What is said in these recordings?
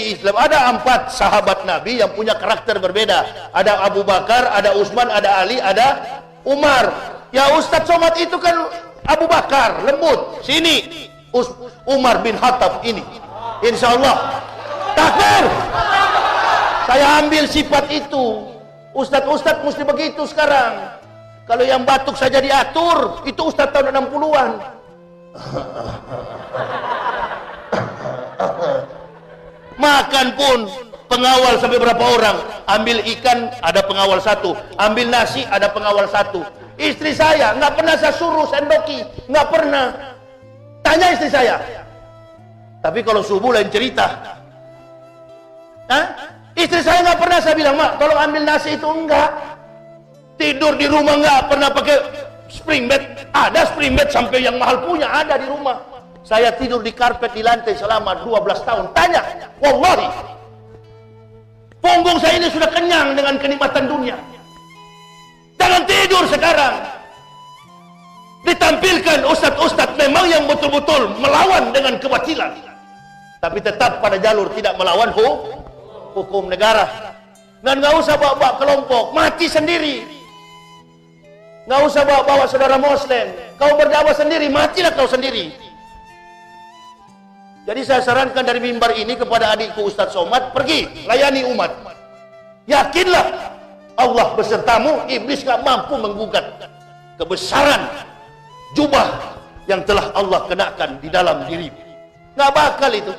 di Islam ada 4 sahabat Nabi yang punya karakter berbeda. Ada Abu Bakar, ada Utsman, ada Ali, ada Umar. Ya Ustadz Somad itu kan Abu Bakar, lembut. Sini Umar bin Khattab ini. Insya Allah. Takbir. Saya ambil sifat itu. Ustadz mesti begitu sekarang. Kalau yang batuk saja diatur, itu Ustadz tahun 60-an. Makan pun pengawal sampai berapa orang. Ambil ikan ada pengawal 1, ambil nasi ada pengawal 1. Istri saya nggak pernah saya suruh sendoki, nggak pernah. Tanya istri saya. Tapi kalau subuh lain cerita. Hah? Istri saya nggak pernah saya bilang, mak tolong ambil nasi itu, enggak. Tidur di rumah nggak pernah pakai spring bed. Ada spring bed sampai yang mahal punya ada di rumah. Saya tidur di karpet di lantai selama 12 tahun. Tanya, wallahi. Punggung saya ini sudah kenyang dengan kenikmatan dunia. Jangan tidur sekarang. Ditampilkan ustadz-ustadz memang yang betul-betul melawan dengan kebatilan. Tapi tetap pada jalur tidak melawan hukum negara. Dan nggak usah bawa-bawa kelompok, mati sendiri. Nggak usah bawa-bawa saudara Muslim. Kau berdakwah sendiri, matilah kau sendiri. Jadi saya sarankan dari mimbar ini kepada adikku Ustadz Somad, pergi layani umat. Yakinlah Allah besertamu, iblis gak mampu menggugat kebesaran jubah yang telah Allah kenakan di dalam diri. Gak bakal itu.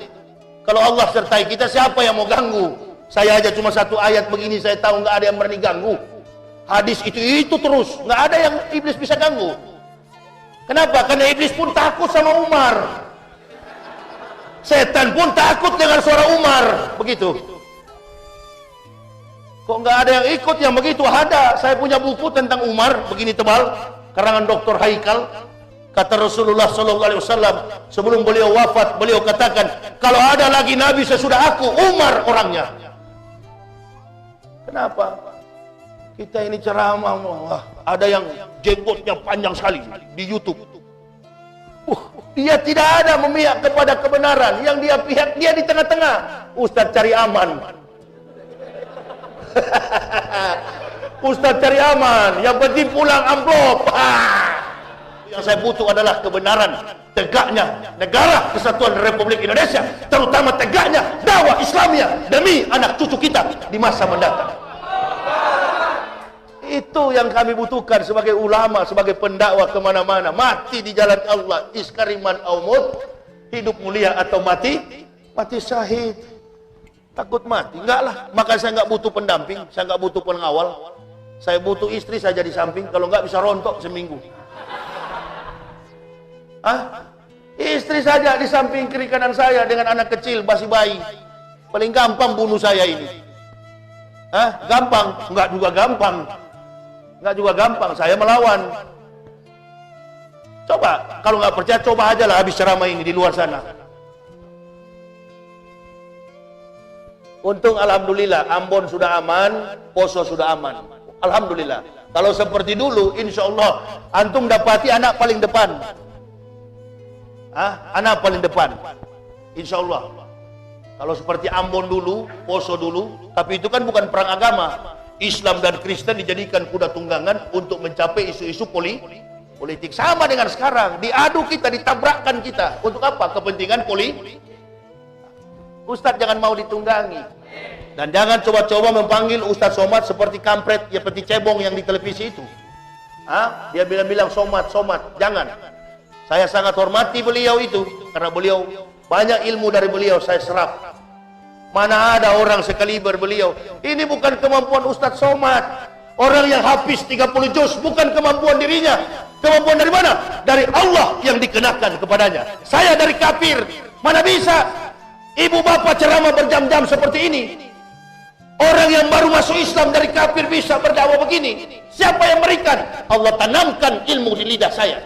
Kalau Allah sertai kita, siapa yang mau ganggu? Saya aja cuma 1 ayat begini, saya tahu gak ada yang berani ganggu. Hadis itu terus, gak ada yang iblis bisa ganggu. Kenapa? Karena iblis pun takut sama Umar. Setan pun takut dengan suara Umar, begitu. Kok nggak ada yang ikut yang begitu? Ada. Saya punya buku tentang Umar, begini tebal, karangan Dr. Haikal. Kata Rasulullah SAW sebelum beliau wafat, beliau katakan, kalau ada lagi Nabi sesudah aku, Umar orangnya. Kenapa? Kita ini ceramah, wah, ada yang jenggotnya panjang sekali di YouTube. Dia tidak ada memihak kepada kebenaran, yang dia pihak dia di tengah-tengah. Ustadz cari aman. Ustadz cari aman, yang penting pulang amplop. Yang saya butuh adalah kebenaran, tegaknya negara kesatuan Republik Indonesia, terutama tegaknya dakwah Islamiyah demi anak cucu kita di masa mendatang. Itu yang kami butuhkan sebagai ulama, sebagai pendakwah kemana-mana. Mati di jalan Allah, iskariman aumut, hidup mulia atau mati syahid. Takut mati? Enggak lah. Maka saya enggak butuh pendamping, saya enggak butuh pengawal. Saya butuh istri saja di samping, kalau enggak bisa rontok seminggu. Istri saja di samping kiri kanan saya dengan anak kecil, masih bayi. Paling gampang bunuh saya ini. Gampang? Enggak juga gampang. Nggak juga gampang, saya melawan. Coba, kalau nggak percaya, coba aja lah habis ceramah ini di luar sana. Untung alhamdulillah, Ambon sudah aman, Poso sudah aman. Alhamdulillah. Kalau seperti dulu, insya Allah antum dapati anak paling depan. Anak paling depan. Insya Allah. Kalau seperti Ambon dulu, Poso dulu, tapi itu kan bukan perang agama. Islam dan Kristen dijadikan kuda tunggangan untuk mencapai isu-isu politik. Sama dengan sekarang, diadu kita, ditabrakkan kita. Untuk apa? Kepentingan politik. Ustadz jangan mau ditunggangi. Dan jangan coba-coba memanggil Ustadz Somad seperti kampret, ya seperti cebong yang di televisi itu. Dia bilang-bilang Somad. Jangan. Saya sangat hormati beliau itu, karena beliau banyak ilmu dari beliau saya serap. Mana ada orang sekaliber beliau. Ini bukan kemampuan Ustadz Somad. Orang yang habis 30 juz bukan kemampuan dirinya. Kemampuan dari mana? Dari Allah yang dikenakan kepadanya. Saya dari kafir, mana bisa ibu bapak ceramah berjam-jam seperti ini. Orang yang baru masuk Islam dari kafir bisa berdakwah begini. Siapa yang berikan? Allah tanamkan ilmu di lidah saya.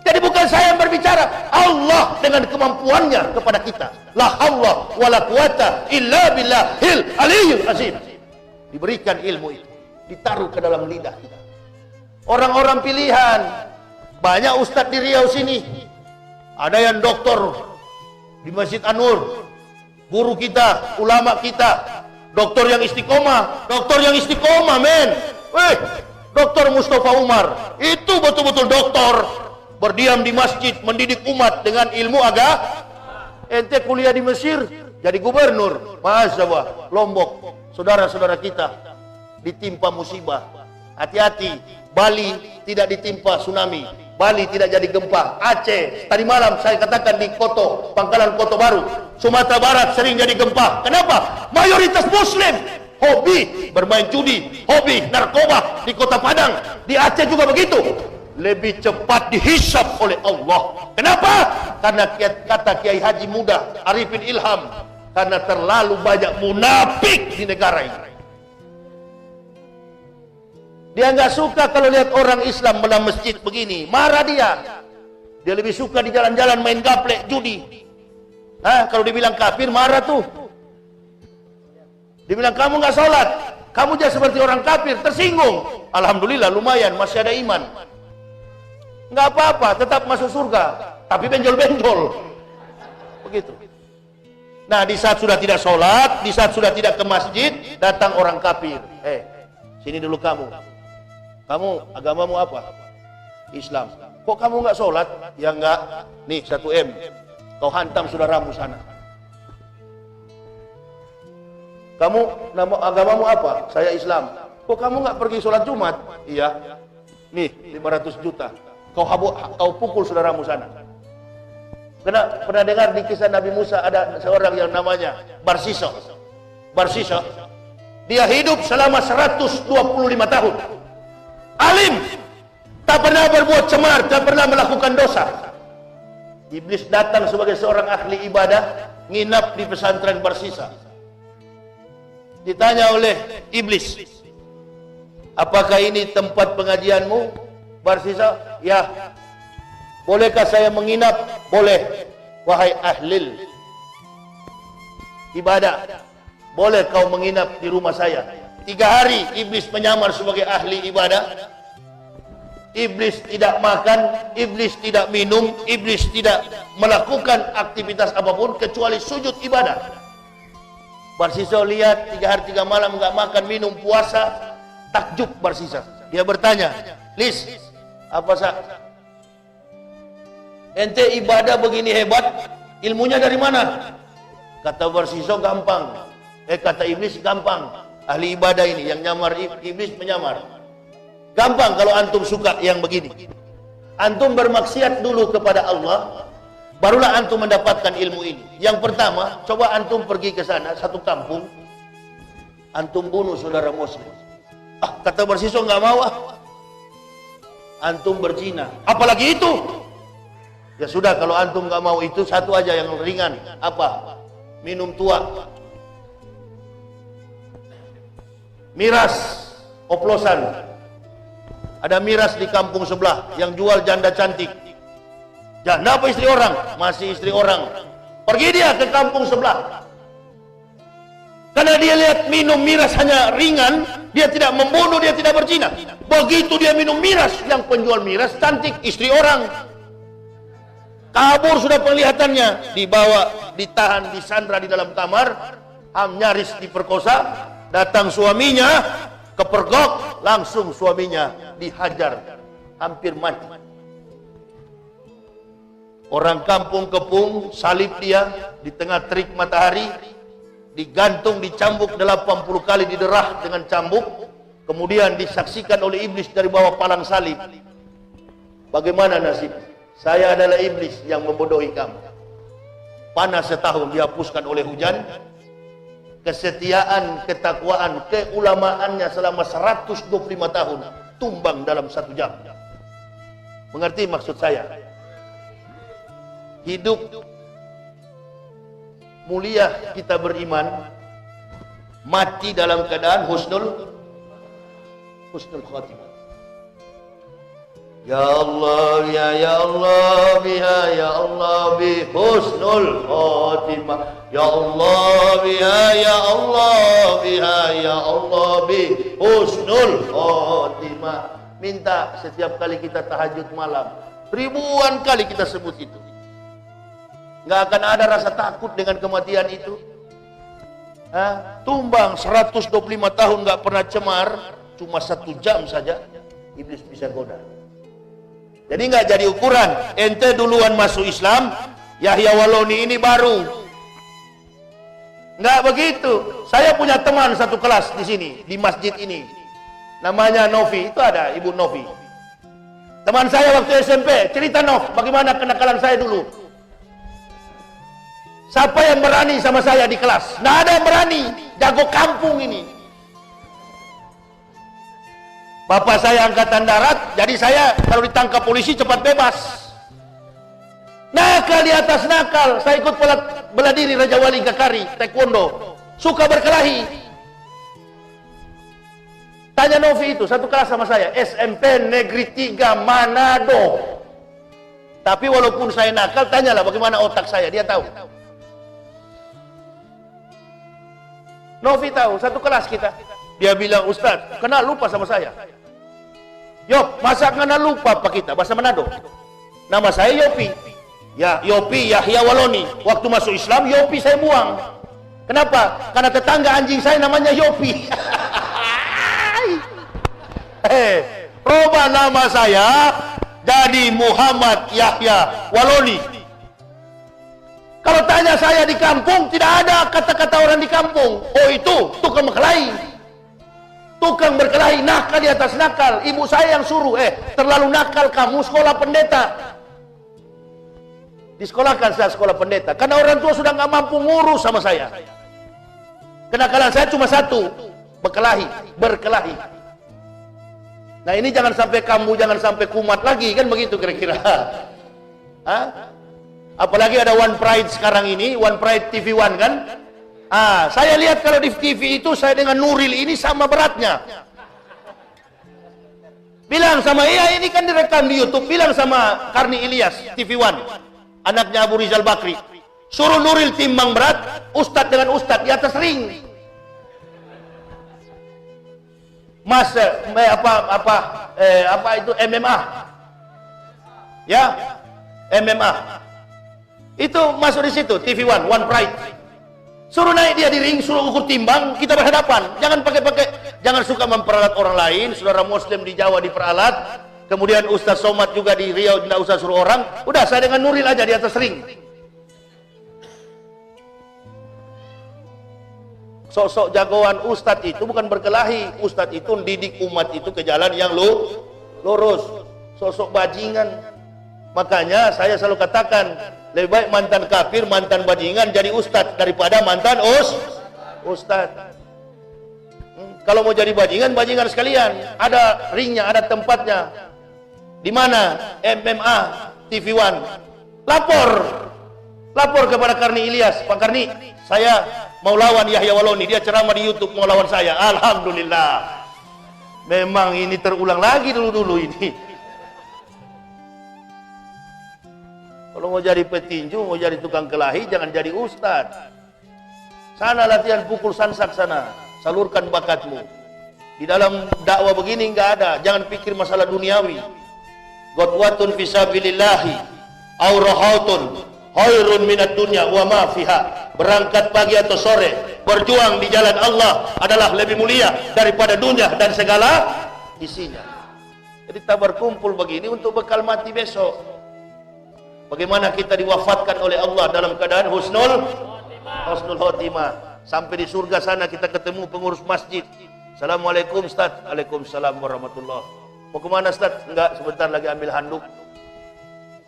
Jadi bukan saya yang berbicara, Allah dengan kemampuannya kepada kita. La haula wala quwata illa billahil aliyyil azim. Diberikan ilmu itu, ditaruh ke dalam lidah kita. Orang-orang pilihan, banyak ustadz di Riau sini. Ada yang doktor di Masjid An-Nur, guru kita, ulama kita, dokter yang istiqomah, men. Dokter Mustafa Umar, itu betul-betul dokter, berdiam di masjid, mendidik umat dengan ilmu agama. Ente kuliah di Mesir, jadi gubernur, Masya Allah. Lombok, saudara-saudara kita ditimpa musibah. Hati-hati, Bali tidak ditimpa tsunami, Bali tidak jadi gempa. Aceh, tadi malam saya katakan di Koto, Pangkalan Koto Baru, Sumatera Barat sering jadi gempa. Kenapa? Mayoritas Muslim, hobi bermain judi, hobi narkoba. Di Kota Padang, di Aceh juga begitu. Lebih cepat dihisap oleh Allah. Kenapa? Karena kata Kiai Haji Muda Arifin Ilham, karena terlalu banyak munafik di negara ini. Dia nggak suka kalau lihat orang Islam dalam masjid begini, marah dia. Dia lebih suka di jalan-jalan main gaplek, judi. Kalau dibilang kafir, marah tuh. Dibilang kamu nggak sholat, kamu jadi seperti orang kafir, tersinggung. Alhamdulillah lumayan masih ada iman. Nggak apa-apa, tetap masuk surga, tapi benjol-benjol. Begitu. Nah, di saat sudah tidak sholat, di saat sudah tidak ke masjid, datang orang kafir. Sini dulu kamu. Kamu agamamu apa? Islam. Kok kamu nggak sholat? Ya nggak. Nih 1 M. Kau hantam saudaramu sana. Kamu agamamu apa? Saya Islam. Kok kamu nggak pergi sholat Jumat? Iya. Nih 500 juta. Kau pukul saudaramu sana. Pernah dengar di kisah Nabi Musa ada seorang yang namanya Barsisa. Dia hidup selama 125 tahun. Alim, tak pernah berbuat cemar, tak pernah melakukan dosa. Iblis datang sebagai seorang ahli ibadah, nginap di pesantren Barsisa. Ditanya oleh iblis, apakah ini tempat pengajianmu? Barsisa, ya. Bolehkah saya menginap? Boleh. Wahai ahli ibadah, boleh kau menginap di rumah saya. 3 hari iblis menyamar sebagai ahli ibadah. Iblis tidak makan, iblis tidak minum, iblis tidak melakukan aktivitas apapun kecuali sujud ibadah. Barsisa lihat 3 hari 3 malam nggak makan, minum, puasa. Takjub Barsisa. Dia bertanya, Lis, apa sah? Ente ibadah begini hebat, ilmunya dari mana? Kata Barsisa, gampang. Kata iblis, gampang. Ahli ibadah ini yang nyamar, iblis menyamar. Gampang kalau antum suka yang begini. Antum bermaksiat dulu kepada Allah, barulah antum mendapatkan ilmu ini. Yang pertama, coba antum pergi ke sana, satu kampung, antum bunuh saudara muslim. Kata Barsisa, nggak mau. Antum berzina, apalagi itu. Ya sudah, kalau antum nggak mau itu, satu aja yang ringan. Apa? Minum tua, miras, oplosan. Ada miras di kampung sebelah yang jual janda cantik. Janda apa istri orang? Masih istri orang. Pergi dia ke kampung sebelah. Karena dia lihat minum miras hanya ringan, dia tidak membunuh, dia tidak berzina. Begitu dia minum miras, yang penjual miras cantik, istri orang. Kabur sudah penglihatannya, dibawa, ditahan, disandra di dalam kamar, nyaris diperkosa. Datang suaminya, kepergok, langsung suaminya dihajar, hampir mati. Orang kampung kepung, salib dia di tengah terik matahari, digantung, dicambuk 80 kali, diderah dengan cambuk, kemudian disaksikan oleh iblis dari bawah palang salib. Bagaimana nasib? Saya adalah iblis yang membodohi kamu. Panas setahun dihapuskan oleh hujan. Kesetiaan, ketakwaan, keulamaannya selama 125 tahun tumbang dalam 1 jam. Mengerti maksud saya? Hidup mulia kita beriman, mati dalam keadaan husnul khatimah. Ya Allah, ya Allah, biha ya Allah, bi husnul khatimah. Ya Allah, biha ya Allah, biha ya Allah, bi husnul khatimah. Minta setiap kali kita tahajud malam, ribuan kali kita sebut itu. Nggak akan ada rasa takut dengan kematian itu. Tumbang 125 tahun nggak pernah cemar, cuma 1 jam saja iblis bisa goda. Jadi nggak jadi ukuran. Ente duluan masuk Islam, Yahya Waloni ini baru. Nggak begitu. Saya punya teman satu kelas di sini, di masjid ini. Namanya Novi, itu ada Ibu Novi. Teman saya waktu SMP, cerita Nov, bagaimana kenakalan saya dulu. Siapa yang berani sama saya di kelas? Nggak ada yang berani, jago kampung ini. Bapak saya angkatan darat, jadi saya kalau ditangkap polisi cepat bebas. Nakal di atas nakal, saya ikut bela diri Raja Wali Gakari, taekwondo, suka berkelahi. Tanya Novi itu, satu kelas sama saya, SMP Negeri 3 Manado. Tapi walaupun saya nakal, tanyalah bagaimana otak saya, dia tahu. Novi tahu, satu kelas kita. Dia bilang, Ustadz, kenal lupa sama saya. Yop, masa kenal lupa apa kita, bahasa Manado. Nama saya Yopi. Ya, Yopi Yahya Waloni. Waktu masuk Islam, Yopi saya buang. Kenapa? Karena tetangga anjing saya namanya Yopi. Rubah nama saya jadi Muhammad Yahya Waloni. Kalau tanya saya di kampung, tidak ada kata-kata orang di kampung. Oh itu, tukang berkelahi. Tukang berkelahi, nakal di atas nakal. Ibu saya yang suruh, terlalu nakal kamu sekolah pendeta. Disekolahkan saya sekolah pendeta. Karena orang tua sudah nggak mampu ngurus sama saya. Kenakalan saya cuma satu, berkelahi. Nah ini jangan sampai kamu, jangan sampai kumat lagi, kan begitu kira-kira. Apalagi ada One Pride sekarang ini, One Pride TV One kan. Saya lihat kalau di TV itu saya dengan Nuril ini sama beratnya. Bilang sama, iya ini kan direkam di YouTube. Bilang sama Karni Ilyas, TV One, anaknya Abu Rizal Bakri. Suruh Nuril timbang berat, ustadz dengan ustadz di atas ring. Mas, apa itu MMA? Ya, MMA. Itu masuk di situ, TV One, One Pride. Suruh naik dia di ring, suruh ukur timbang, kita berhadapan. Jangan jangan suka memperalat orang lain. Saudara Muslim di Jawa diperalat, kemudian Ustaz Somad juga di Riau tidak usah suruh orang. Udah saya dengan Nuril aja di atas ring. Sok-sok jagoan Ustadz itu bukan berkelahi. Ustadz itu mendidik umat itu ke jalan yang lurus. Sok-sok bajingan. Makanya saya selalu katakan, lebih baik mantan kafir, mantan bajingan jadi ustadz daripada mantan ustadz. Kalau mau jadi bajingan, bajingan sekalian. Ada ringnya, ada tempatnya. Di mana? MMA TV One. Lapor kepada Karni Ilyas. Pak Karni, saya mau lawan Yahya Waloni. Dia ceramah di YouTube mau lawan saya. Alhamdulillah. Memang ini terulang lagi dulu-dulu ini. Kalau mau jadi petinju, mau jadi tukang kelahi, jangan jadi ustadz. Sana latihan pukul sansak sana, salurkan bakatmu. Di dalam dakwah begini nggak ada, jangan pikir masalah duniawi. Ghadwatun fisabilillahi, aurahatun, khairun minat dunya wa ma fiha. Berangkat pagi atau sore, berjuang di jalan Allah adalah lebih mulia daripada dunia dan segala isinya. Jadi kita berkumpul begini untuk bekal mati besok. Bagaimana kita diwafatkan oleh Allah dalam keadaan husnul khotimah. Sampai di surga sana kita ketemu pengurus masjid. Assalamualaikum Ustaz. Waalaikumsalam warahmatullah. Mau kemana Ustaz? Enggak, sebentar lagi ambil handuk.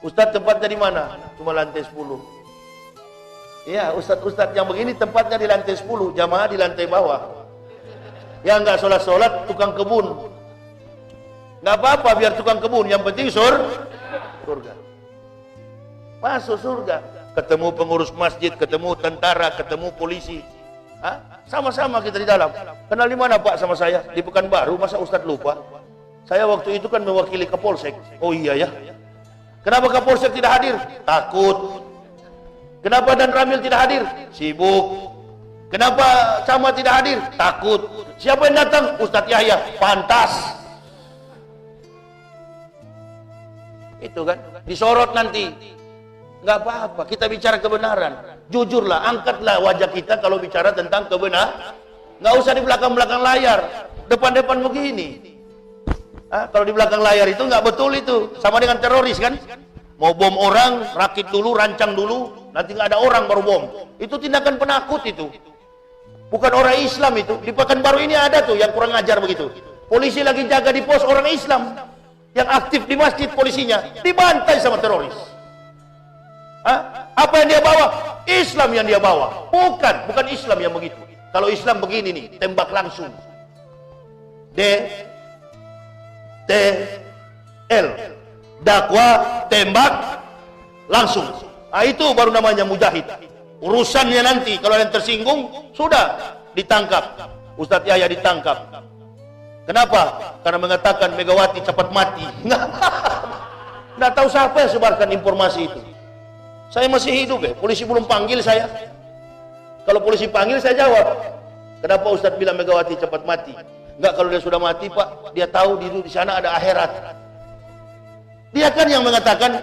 Ustaz tempatnya di mana? Cuma lantai 10. Iya, Ustaz yang begini tempatnya di lantai 10, jamaah di lantai bawah. Yang enggak sholat-sholat tukang kebun. Enggak apa-apa biar tukang kebun, yang penting surga. Masuk surga, ketemu pengurus masjid, ketemu tentara, ketemu polisi. Sama-sama kita di dalam. Kenal di mana Pak sama saya? Di Pekanbaru, masa Ustadz lupa? Saya waktu itu kan mewakili Kapolsek. Oh iya ya. Kenapa Kapolsek tidak hadir? Takut. Kenapa Dan Ramil tidak hadir? Sibuk. Kenapa Camat tidak hadir? Takut. Siapa yang datang? Ustadz Yahya. Pantas. Itu kan, disorot nanti. Nggak apa-apa, kita bicara kebenaran. Jujurlah, angkatlah wajah kita kalau bicara tentang kebenaran. Nggak usah di belakang-belakang layar, depan-depan begini. Kalau di belakang layar itu nggak betul itu, sama dengan teroris kan? Mau bom orang, rakit dulu, rancang dulu, nanti nggak ada orang baru bom. Itu tindakan penakut itu. Bukan orang Islam itu. Di Pekanbaru ini ada tuh yang kurang ajar begitu. Polisi lagi jaga di pos, orang Islam yang aktif di masjid, polisinya dibantai sama teroris. Apa yang dia bawa? Islam yang dia bawa. Bukan Islam yang begitu. Kalau Islam begini nih, tembak langsung. L, dakwah, tembak langsung. Itu baru namanya mujahid. Urusannya nanti kalau yang tersinggung sudah ditangkap. Ustadz Yahya ditangkap. Kenapa? Karena mengatakan Megawati cepat mati. Nggak tahu siapa yang sebarkan informasi itu. Saya masih hidup ya, polisi belum panggil saya. Kalau polisi panggil saya jawab. Kenapa Ustadz bilang Megawati cepat mati? Enggak, kalau dia sudah mati Pak, dia tahu di sana ada akhirat. Dia kan yang mengatakan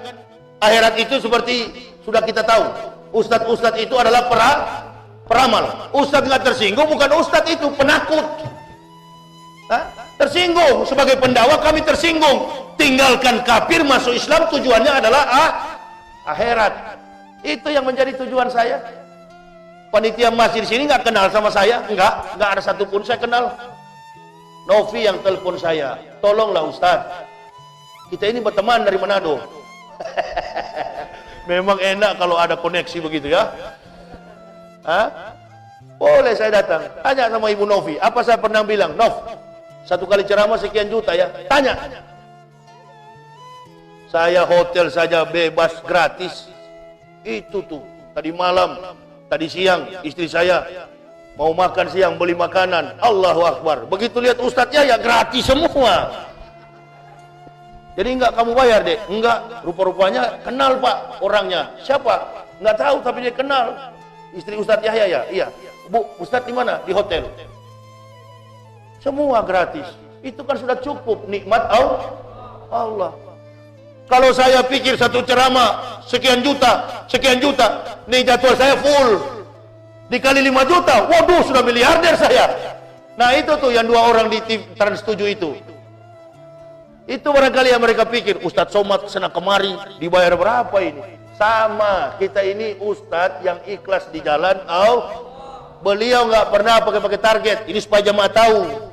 akhirat itu seperti sudah kita tahu. Ustadz-ustadz itu adalah peramal. Ustadz nggak tersinggung, bukan ustadz itu penakut. Tersinggung sebagai pendakwah, kami tersinggung. Tinggalkan kafir masuk Islam, tujuannya adalah akhirat. Itu yang menjadi tujuan saya. Panitia masjid sini nggak kenal sama saya, nggak ada satupun saya kenal. Novi yang telepon saya, tolonglah Ustadz, kita ini berteman dari Manado. Memang enak kalau ada koneksi begitu ya. Boleh saya datang, tanya sama Ibu Novi. Apa saya pernah bilang, Nov, satu kali ceramah sekian juta ya? Tanya. Saya hotel saja bebas gratis. Itu tuh, tadi malam, tadi siang, istri saya mau makan siang, beli makanan. Allahu Akbar. Begitu lihat ustadznya ya gratis semua. Jadi enggak kamu bayar deh? Enggak, rupa-rupanya kenal Pak orangnya. Siapa? Enggak tahu tapi dia kenal. Istri Ustadz Yahya ya? Iya. Bu, Ustadz di mana? Di hotel. Semua gratis. Itu kan sudah cukup nikmat Allah. Kalau saya pikir satu ceramah sekian juta, nih jadwal saya full. Dikali 5 juta, waduh sudah miliarder saya. Nah itu tuh yang 2 orang di Trans 7 itu. Itu barangkali yang mereka pikir, Ustadz Somad kesana kemari, dibayar berapa ini? Sama, kita ini Ustadz yang ikhlas di jalan beliau nggak pernah pakai target. Ini supaya jamaah tahu.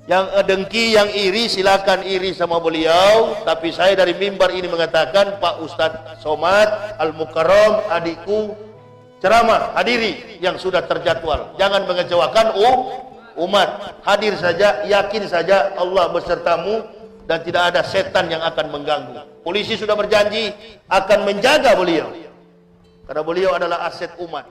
Yang dengki, yang iri, silakan iri sama beliau. Tapi saya dari mimbar ini mengatakan, Pak Ustadz Somad Al-Mukarram, adikku, ceramah, hadiri yang sudah terjadwal. Jangan mengecewakan umat. Hadir saja, yakin saja Allah besertamu dan tidak ada setan yang akan mengganggu. Polisi sudah berjanji akan menjaga beliau karena beliau adalah aset umat.